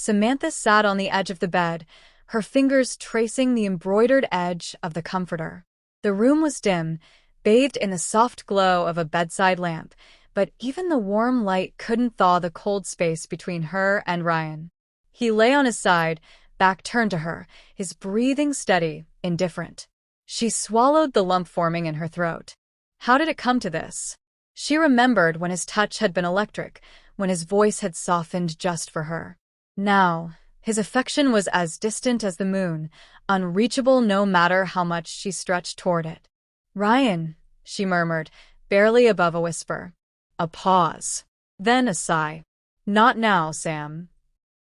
Samantha sat on the edge of the bed, her fingers tracing the embroidered edge of the comforter. The room was dim, bathed in the soft glow of a bedside lamp, but even the warm light couldn't thaw the cold space between her and Ryan. He lay on his side, back turned to her, his breathing steady, indifferent. She swallowed the lump forming in her throat. How did it come to this? She remembered when his touch had been electric, when his voice had softened just for her. Now, his affection was as distant as the moon, unreachable no matter how much she stretched toward it. "Ryan," she murmured, barely above a whisper. A pause. Then a sigh. "Not now, Sam.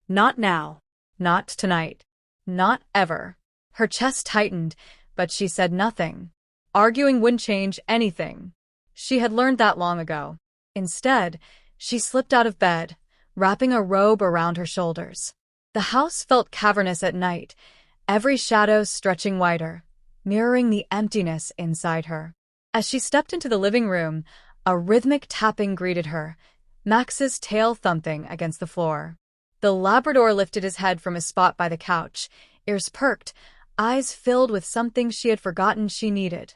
Not now. Not tonight. Not ever." Her chest tightened, but she said nothing. Arguing wouldn't change anything. She had learned that long ago. Instead, she slipped out of bed, wrapping a robe around her shoulders. The house felt cavernous at night, every shadow stretching wider, mirroring the emptiness inside her. As she stepped into the living room, a rhythmic tapping greeted her, Max's tail thumping against the floor. The Labrador lifted his head from a spot by the couch, ears perked, eyes filled with something she had forgotten she needed: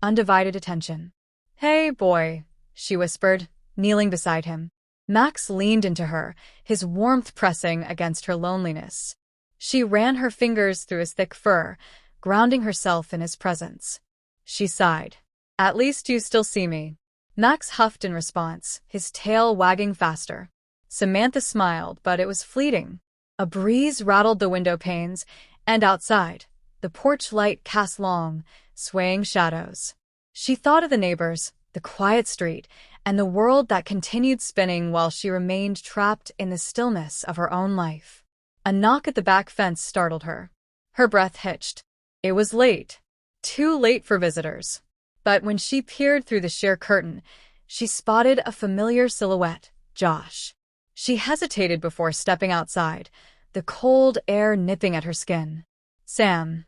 undivided attention. "Hey, boy," she whispered, kneeling beside him. Max leaned into her, his warmth pressing against her loneliness. She ran her fingers through his thick fur, grounding herself in his presence. She sighed. "At least you still see me." Max huffed in response, his tail wagging faster. Samantha smiled, but it was fleeting. A breeze rattled the window panes, and outside, the porch light cast long, swaying shadows. She thought of the neighbors, the quiet street, and the world that continued spinning while she remained trapped in the stillness of her own life. A knock at the back fence startled her. Her breath hitched. It was late. Too late for visitors. But when she peered through the sheer curtain, she spotted a familiar silhouette: Josh. She hesitated before stepping outside, the cold air nipping at her skin. "Sam,"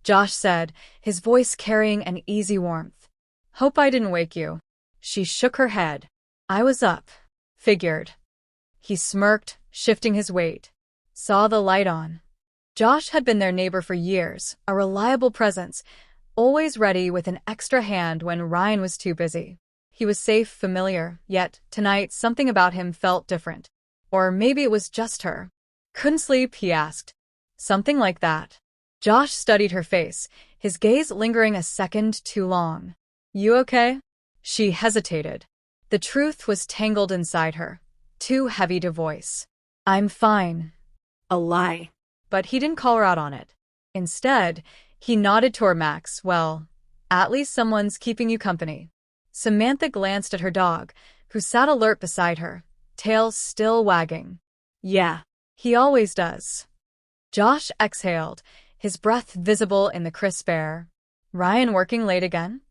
Josh said, his voice carrying an easy warmth. "Hope I didn't wake you." She shook her head. "I was up. Figured." He smirked, shifting his weight. Saw the light on. Josh had been their neighbor for years, a reliable presence, always ready with an extra hand when Ryan was too busy. He was safe, familiar, yet tonight something about him felt different. Or maybe it was just her. "Couldn't sleep?" he asked. "Something like that." Josh studied her face, his gaze lingering a second too long. "You okay?" She hesitated. The truth was tangled inside her, too heavy to voice. "I'm fine." A lie. But he didn't call her out on it. Instead, he nodded toward Max. "Well, at least someone's keeping you company." Samantha glanced at her dog, who sat alert beside her, tail still wagging. "Yeah, he always does." Josh exhaled, his breath visible in the crisp air. "Ryan working late again?"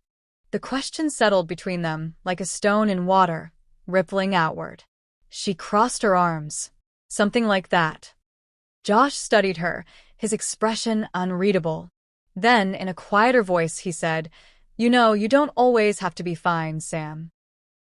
The question settled between them like a stone in water, rippling outward. She crossed her arms. "Something like that." Josh studied her, his expression unreadable. Then, in a quieter voice, he said, "You know, you don't always have to be fine, Sam."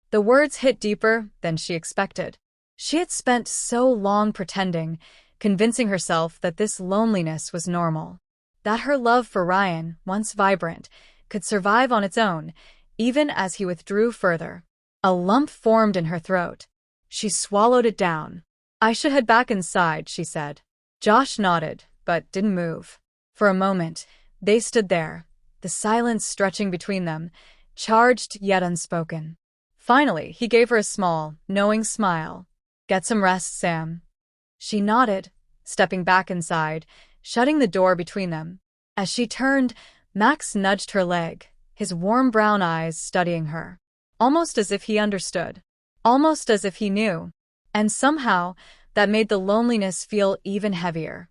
The words hit deeper than she expected. She had spent so long pretending, convincing herself that this loneliness was normal, that her love for Ryan, once vibrant, could survive on its own, even as he withdrew further. A lump formed in her throat. She swallowed it down. "I should head back inside," she said. Josh nodded, but didn't move. For a moment, they stood there, the silence stretching between them, charged yet unspoken. Finally, he gave her a small, knowing smile. "Get some rest, Sam." She nodded, stepping back inside, shutting the door between them. As she turned, Max nudged her leg, his warm brown eyes studying her. Almost as if he understood. Almost as if he knew. And somehow, that made the loneliness feel even heavier.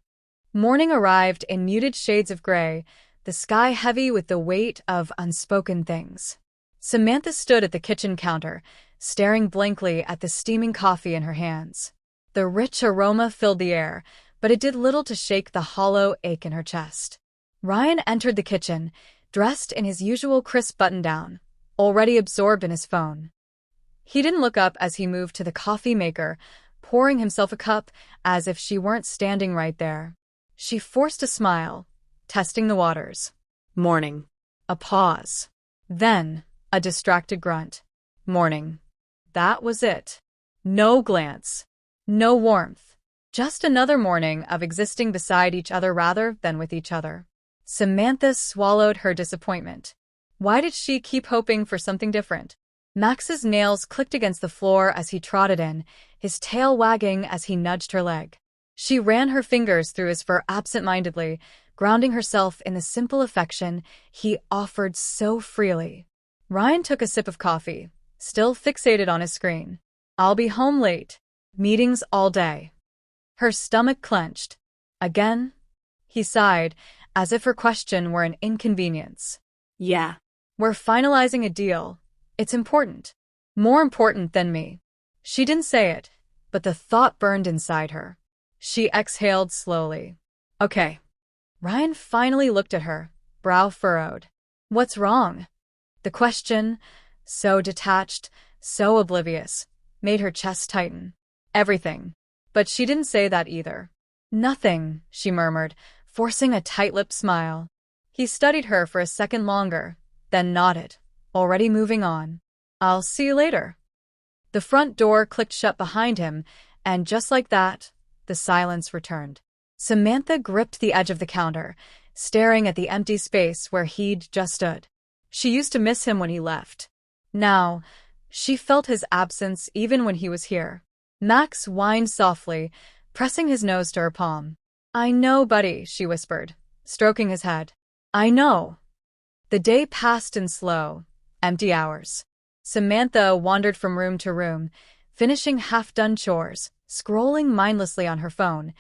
Morning arrived in muted shades of gray, the sky heavy with the weight of unspoken things. Samantha stood at the kitchen counter, staring blankly at the steaming coffee in her hands. The rich aroma filled the air, but it did little to shake the hollow ache in her chest. Ryan entered the kitchen, dressed in his usual crisp button-down, already absorbed in his phone. He didn't look up as he moved to the coffee maker, pouring himself a cup as if she weren't standing right there. She forced a smile, testing the waters. Morning. A pause. Then, a distracted grunt. Morning. That was it. No glance. No warmth. Just another morning of existing beside each other rather than with each other. Samantha swallowed her disappointment. Why did she keep hoping for something different? Max's nails clicked against the floor as he trotted in, his tail wagging as he nudged her leg. She ran her fingers through his fur absent-mindedly, grounding herself in the simple affection he offered so freely. Ryan took a sip of coffee, still fixated on his screen. I'll be home late. Meetings all day. Her stomach clenched. Again? He sighed, as if her question were an inconvenience. Yeah. We're finalizing a deal. It's important. More important than me. She didn't say it, but the thought burned inside her. She exhaled slowly. Okay. Ryan finally looked at her, brow furrowed. What's wrong? The question, so detached, so oblivious, made her chest tighten. Everything. But she didn't say that either. Nothing, she murmured, forcing a tight-lipped smile. He studied her for a second longer, then nodded, already moving on. I'll see you later. The front door clicked shut behind him, and just like that, the silence returned. Samantha gripped the edge of the counter, staring at the empty space where he'd just stood. She used to miss him when he left. Now, she felt his absence even when he was here. Max whined softly, pressing his nose to her palm. I know, buddy, she whispered, stroking his head. I know. The day passed in slow, empty hours. Samantha wandered from room to room, finishing half-done chores, scrolling mindlessly on her phone,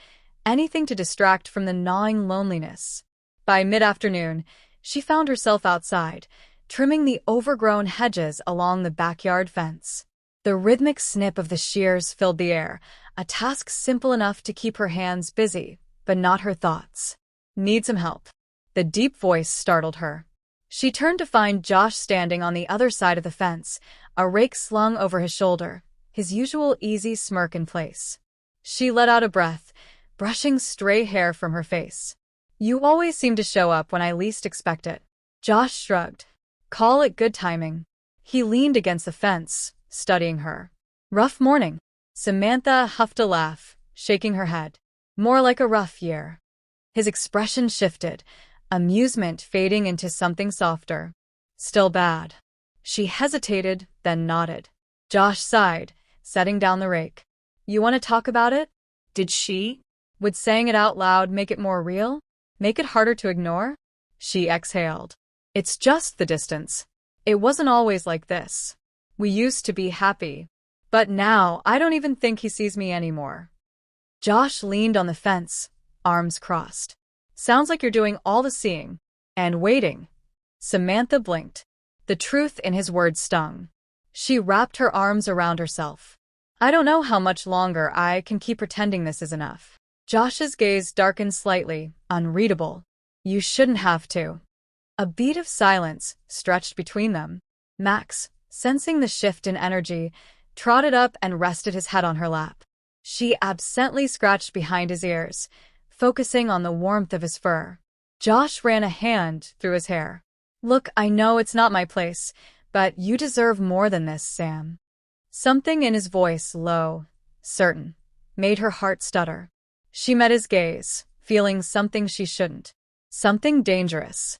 anything to distract from the gnawing loneliness. By mid-afternoon, she found herself outside, trimming the overgrown hedges along the backyard fence. The rhythmic snip of the shears filled the air, a task simple enough to keep her hands busy, but not her thoughts. Need some help? The deep voice startled her. She turned to find Josh standing on the other side of the fence, a rake slung over his shoulder, his usual easy smirk in place. She let out a breath, brushing stray hair from her face. You always seem to show up when I least expect it. Josh shrugged. Call it good timing. He leaned against the fence, studying her. Rough morning. Samantha huffed a laugh, shaking her head. More like a rough year. His expression shifted, amusement fading into something softer. Still bad. She hesitated, then nodded. Josh sighed, setting down the rake. You want to talk about it? Did she? Would saying it out loud make it more real? Make it harder to ignore? She exhaled. It's just the distance. It wasn't always like this. We used to be happy. But now, I don't even think he sees me anymore. Josh leaned on the fence, arms crossed. Sounds like you're doing all the seeing. And waiting. Samantha blinked. The truth in his words stung. She wrapped her arms around herself. I don't know how much longer I can keep pretending this is enough. Josh's gaze darkened slightly, unreadable. You shouldn't have to. A beat of silence stretched between them. Max, sensing the shift in energy, trotted up and rested his head on her lap. She absently scratched behind his ears, focusing on the warmth of his fur. Josh ran a hand through his hair. Look, I know it's not my place, but you deserve more than this, Sam. Something in his voice, low, certain, made her heart stutter. She met his gaze, feeling something she shouldn't. Something dangerous.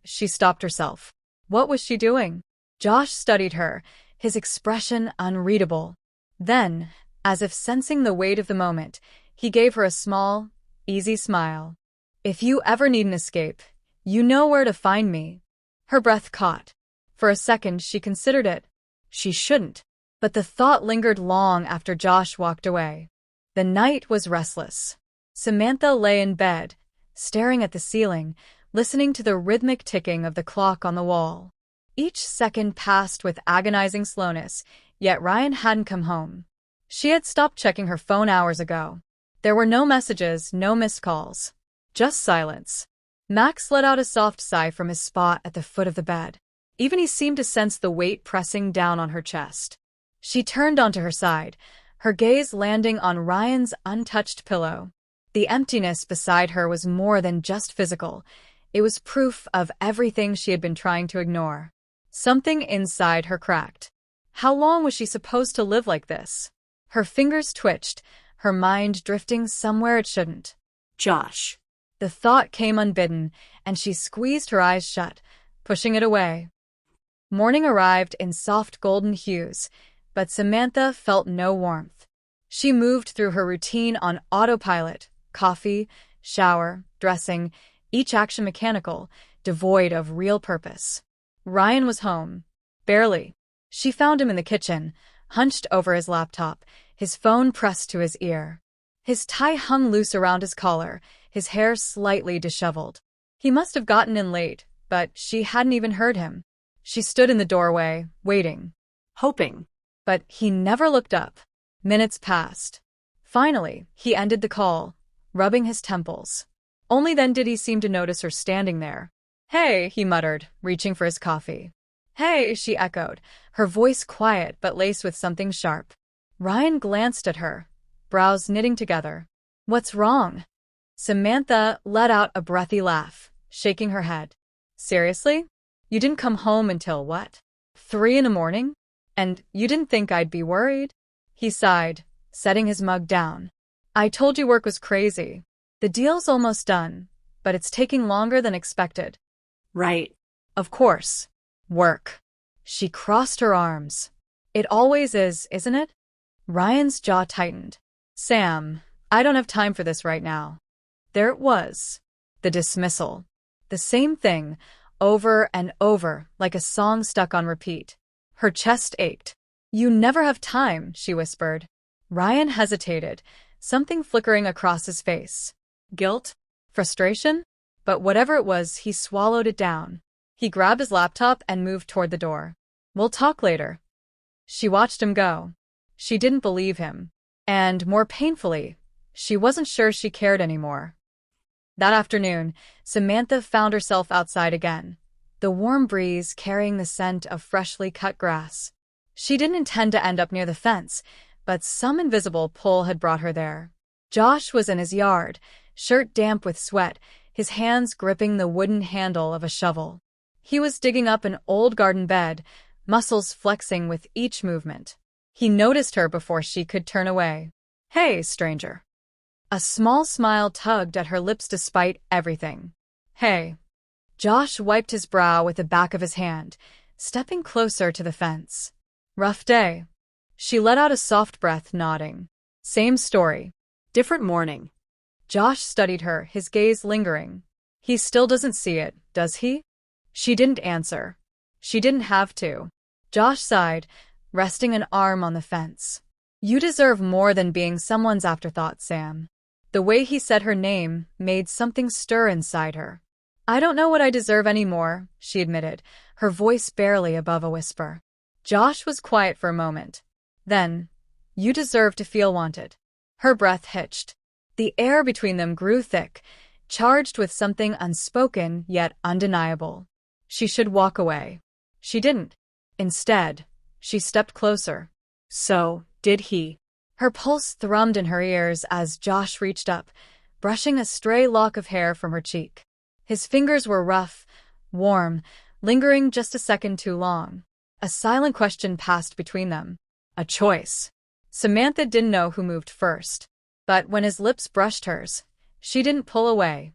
She stopped herself. What was she doing? Josh studied her, his expression unreadable. Then, as if sensing the weight of the moment, he gave her a small, easy smile. If you ever need an escape, you know where to find me. Her breath caught. For a second, she considered it. She shouldn't. But the thought lingered long after Josh walked away. The night was restless. Samantha lay in bed, staring at the ceiling, listening to the rhythmic ticking of the clock on the wall. Each second passed with agonizing slowness, yet Ryan hadn't come home. She had stopped checking her phone hours ago. There were no messages, no missed calls. Just silence. Max let out a soft sigh from his spot at the foot of the bed. Even he seemed to sense the weight pressing down on her chest. She turned onto her side, her gaze landing on Ryan's untouched pillow. The emptiness beside her was more than just physical. It was proof of everything she had been trying to ignore. Something inside her cracked. How long was she supposed to live like this? Her fingers twitched, her mind drifting somewhere it shouldn't. Josh. The thought came unbidden, and she squeezed her eyes shut, pushing it away. Morning arrived in soft golden hues, but Samantha felt no warmth. She moved through her routine on autopilot, coffee, shower, dressing, each action mechanical, devoid of real purpose. Ryan was home. Barely. She found him in the kitchen, hunched over his laptop, his phone pressed to his ear. His tie hung loose around his collar, his hair slightly disheveled. He must have gotten in late, but she hadn't even heard him. She stood in the doorway, waiting. Hoping. But he never looked up. Minutes passed. Finally, he ended the call, rubbing his temples. Only then did he seem to notice her standing there. "Hey," he muttered, reaching for his coffee. "Hey," she echoed, her voice quiet but laced with something sharp. Ryan glanced at her, brows knitting together. "What's wrong?" Samantha let out a breathy laugh, shaking her head. "Seriously? You didn't come home until what? 3 in the morning? And you didn't think I'd be worried?" He sighed, setting his mug down. "I told you work was crazy. The deal's almost done, but it's taking longer than expected." Right. "Of course. Work." She crossed her arms. "It always is, isn't it?" Ryan's jaw tightened. "Sam, I don't have time for this right now." There it was. The dismissal. The same thing, over and over, like a song stuck on repeat. Her chest ached. "You never have time," she whispered. Ryan hesitated, something flickering across his face. Guilt? Frustration? But whatever it was, he swallowed it down. He grabbed his laptop and moved toward the door. "We'll talk later." She watched him go. She didn't believe him. And, more painfully, she wasn't sure she cared anymore. That afternoon, Samantha found herself outside again, the warm breeze carrying the scent of freshly cut grass. She didn't intend to end up near the fence, but some invisible pull had brought her there. Josh was in his yard, shirt damp with sweat, his hands gripping the wooden handle of a shovel. He was digging up an old garden bed, muscles flexing with each movement. He noticed her before she could turn away. "Hey, stranger." A small smile tugged at her lips despite everything. "Hey." Josh wiped his brow with the back of his hand, stepping closer to the fence. "Rough day." She let out a soft breath, nodding. "Same story. Different morning." Josh studied her, his gaze lingering. "He still doesn't see it, does he?" She didn't answer. She didn't have to. Josh sighed, resting an arm on the fence. "You deserve more than being someone's afterthought, Sam." The way he said her name made something stir inside her. "I don't know what I deserve anymore," she admitted, her voice barely above a whisper. Josh was quiet for a moment. Then, "You deserve to feel wanted." Her breath hitched. The air between them grew thick, charged with something unspoken yet undeniable. She should walk away. She didn't. Instead, she stepped closer. So, did he. Her pulse thrummed in her ears as Josh reached up, brushing a stray lock of hair from her cheek. His fingers were rough, warm, lingering just a second too long. A silent question passed between them. A choice. Samantha didn't know who moved first. But when his lips brushed hers, she didn't pull away.